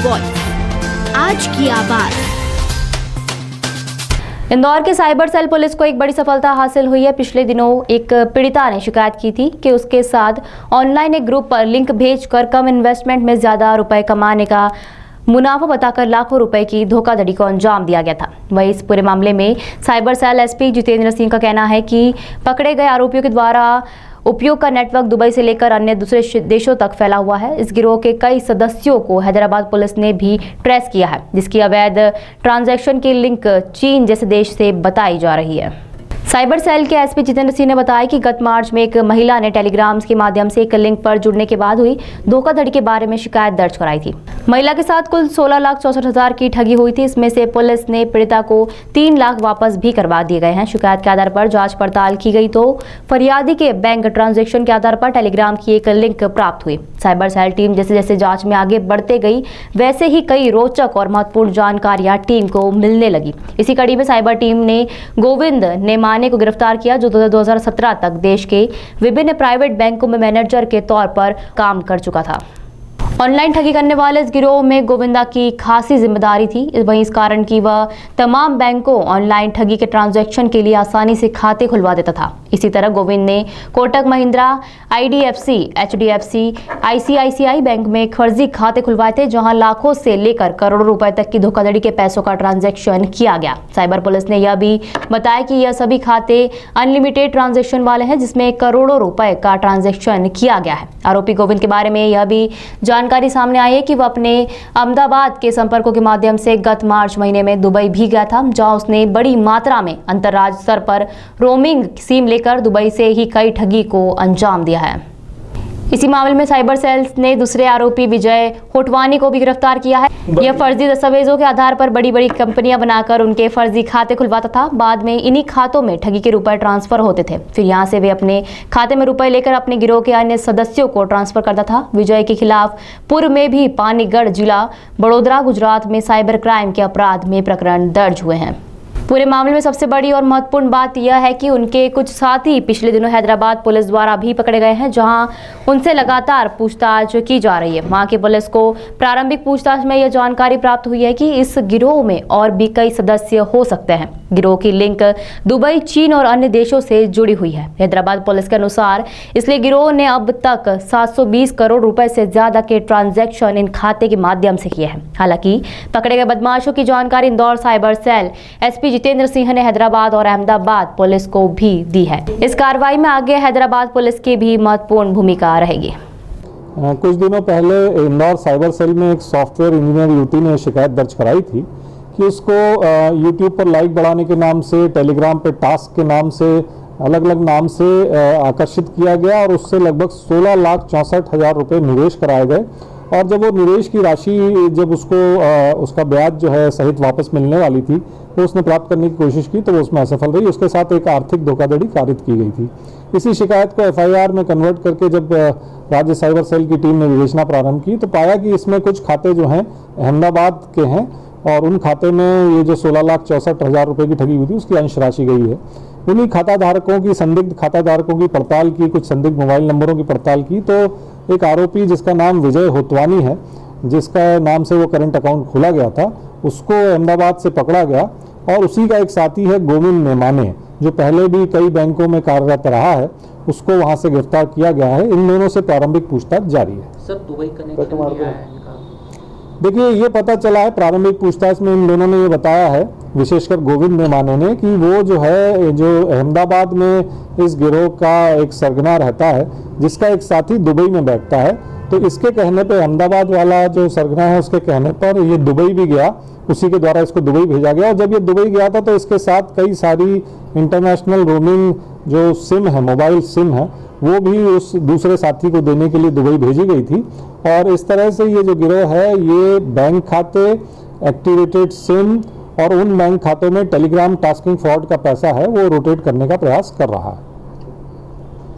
Voice, आज की आवाज। इंदौर के साइबर सेल पुलिस को एक बड़ी सफलता हासिल हुई है। पिछले दिनों एक पीड़िता ने शिकायत की थी कि उसके साथ ऑनलाइन एक ग्रुप पर लिंक भेजकर कम इन्वेस्टमेंट में ज्यादा रुपए कमाने का मुनाफा बताकर लाखों रुपए की धोखाधड़ी को अंजाम दिया गया था। वहीं इस पूरे मामले में cyber cell SP Jitendra Singh का कहना है कि पकड़े गए आरोपियों के द्वारा उपयोग का नेटवर्क दुबई से लेकर अन्य दूसरे देशों तक फैला हुआ है। इस गिरोह के कई सदस्यों को हैदराबाद पुलिस ने भी ट्रेस किया है, जिसकी अवैध ट्रांजैक्शन की लिंक चीन जैसे देश से बताई जा रही है। साइबर सेल के एसपी जितेंद्र सिंह ने बताया कि गत मार्च में एक महिला ने टेलीग्राम के माध्यम से एक लिंक पर जुड़ने के बाद हुई धोखाधड़ी के बारे में शिकायत दर्ज कराई थी। महिला के साथ कुल 16,64,000 की ठगी हुई थी। इसमें से पुलिस ने पीड़िता को 3 लाख वापस भी करवा दिए गए हैं। शिकायत के आधार पर जांच पड़ताल की गई तो फरियादी के बैंक ट्रांजैक्शन के आधार पर टेलीग्राम की एक लिंक प्राप्त हुई। साइबर सेल टीम जैसे जैसे जांच में आगे बढ़ते गई, वैसे ही कई रोचक और महत्वपूर्ण जानकारियां टीम को मिलने लगी। इसी कड़ी में साइबर टीम ने गोविंद नेमाने को गिरफ्तार किया, जो 2017 तक देश के विभिन्न प्राइवेट बैंकों में मैनेजर के तौर पर काम कर चुका था। ऑनलाइन ठगी करने वाले इस गिरोह में गोविंदा की खासी जिम्मेदारी थी। वहीं इस कारण कि वह तमाम बैंकों ऑनलाइन ठगी के ट्रांजैक्शन के लिए आसानी से खाते खुलवा देता था। इसी तरह गोविंद ने Kotak Mahindra, IDFC, HDFC, ICICI bank में फर्जी खाते खुलवाए थे, जहां लाखों से लेकर करोड़ों रुपए तक की धोखाधड़ी के पैसों का ट्रांजैक्शन किया गया। साइबर पुलिस ने यह भी बताया कि यह सभी खाते अनलिमिटेड ट्रांजैक्शन वाले हैं, जिसमें करोड़ों रुपए का ट्रांजैक्शन किया गया है। आरोपी गोविंद के बारे में यह भी जानकारी सामने आई है कि वह अपने अहमदाबाद के संपर्कों के माध्यम से गत मार्च महीने में दुबई भी गया था, जहां उसने बड़ी मात्रा में अंतर्राज्यीय स्तर पर रोमिंग सिम लेकर दुबई से ही कई ठगी को अंजाम दिया है। इसी मामले में साइबर सेल्स ने दूसरे आरोपी विजय होटवानी को भी गिरफ्तार किया है। यह फर्जी दस्तावेजों के आधार पर बड़ी बड़ी कंपनियां बनाकर उनके फर्जी खाते खुलवाता था। बाद में इन्हीं खातों में ठगी के रुपए ट्रांसफर होते थे। फिर यहां से वे अपने खाते में रुपए लेकर अपने गिरोह के अन्य सदस्यों को ट्रांसफर करता था। विजय के खिलाफ पूर्व में भी पानीगढ़ जिला बड़ोदरा गुजरात में साइबर क्राइम के अपराध में प्रकरण दर्ज हुए हैं। पूरे मामले में सबसे बड़ी और महत्वपूर्ण बात यह है कि उनके कुछ साथी पिछले दिनों हैदराबाद पुलिस द्वारा भी पकड़े गए हैं, जहां उनसे लगातार पूछताछ की जा रही है। वहां की पुलिस को प्रारंभिक पूछताछ में यह जानकारी प्राप्त हुई है कि इस गिरोह में और भी कई सदस्य हो सकते हैं। गिरोह की लिंक दुबई, चीन और अन्य देशों से जुड़ी हुई है। हैदराबाद पुलिस के अनुसार इसलिए गिरोह ने अब तक 720 करोड़ रुपए से ज्यादा के ट्रांजैक्शन इन खाते के माध्यम से किए हैं। हालांकि पकड़े गए बदमाशों की जानकारी Indore cyber cell SP Jitendra Singh ने हैदराबाद और अहमदाबाद पुलिस को भी दी है। इस कार्रवाई में आगे हैदराबाद पुलिस की भी महत्वपूर्ण भूमिका रहेगी। कुछ दिनों पहले इंदौर साइबर सेल में एक सॉफ्टवेयर इंजीनियर युवती ने शिकायत दर्ज कराई थी कि उसको यूट्यूब पर लाइक बढ़ाने के नाम से, टेलीग्राम पे टास्क के नाम से, अलग अलग नाम से आकर्षित किया गया और उससे लगभग 16,64,000 रुपये निवेश कराए गए। और जब वो निवेश की राशि जब उसको उसका ब्याज जो है सहित वापस मिलने वाली थी, तो उसने प्राप्त करने की कोशिश की तो वो उसमें असफल रही। उसके साथ एक आर्थिक धोखाधड़ी कारित की गई थी। इसी शिकायत को FIR में कन्वर्ट करके जब राज्य साइबर सेल की टीम ने विवेचना प्रारंभ की तो पाया कि इसमें कुछ खाते जो हैं अहमदाबाद के हैं और उन खाते में ये जो 16,64,000 रुपये की ठगी हुई थी उसकी अंश राशि गई है। उन्हीं खाता धारकों की, संदिग्ध खाता धारकों की पड़ताल की, कुछ संदिग्ध मोबाइल नंबरों की पड़ताल की तो एक आरोपी जिसका नाम विजय होतवानी है, जिसका नाम से वो करंट अकाउंट खोला गया था, उसको अहमदाबाद से पकड़ा गया। और उसी का एक साथी है गोविंद नेमाने, जो पहले भी कई बैंकों में कार्यरत रहा है, उसको वहां से गिरफ्तार किया गया है। इन दोनों से प्रारंभिक पूछताछ जारी है। सर, दुबई कनेक्शन देखिए, ये पता चला है प्रारंभिक पूछताछ में इन दोनों ने ये बताया है, विशेषकर गोविंद नेमाने ने, कि वो जो है जो अहमदाबाद में इस गिरोह का एक सरगना रहता है, जिसका एक साथी दुबई में बैठता है। तो इसके कहने पे अहमदाबाद वाला जो सरगना है उसके कहने पर ये दुबई भी गया, उसी के द्वारा इसको दुबई भेजा गया। और जब ये दुबई गया था तो इसके साथ कई सारी इंटरनेशनल रोमिंग जो सिम है, मोबाइल सिम है, वो भी उस दूसरे साथी को देने के लिए दुबई भेजी गई थी। और इस तरह से ये जो गिरोह है ये बैंक खाते, एक्टिवेटेड सिम और उन बैंक खातों में टेलीग्राम टास्किंग फ्रॉड का पैसा है वो रोटेट करने का प्रयास कर रहा है।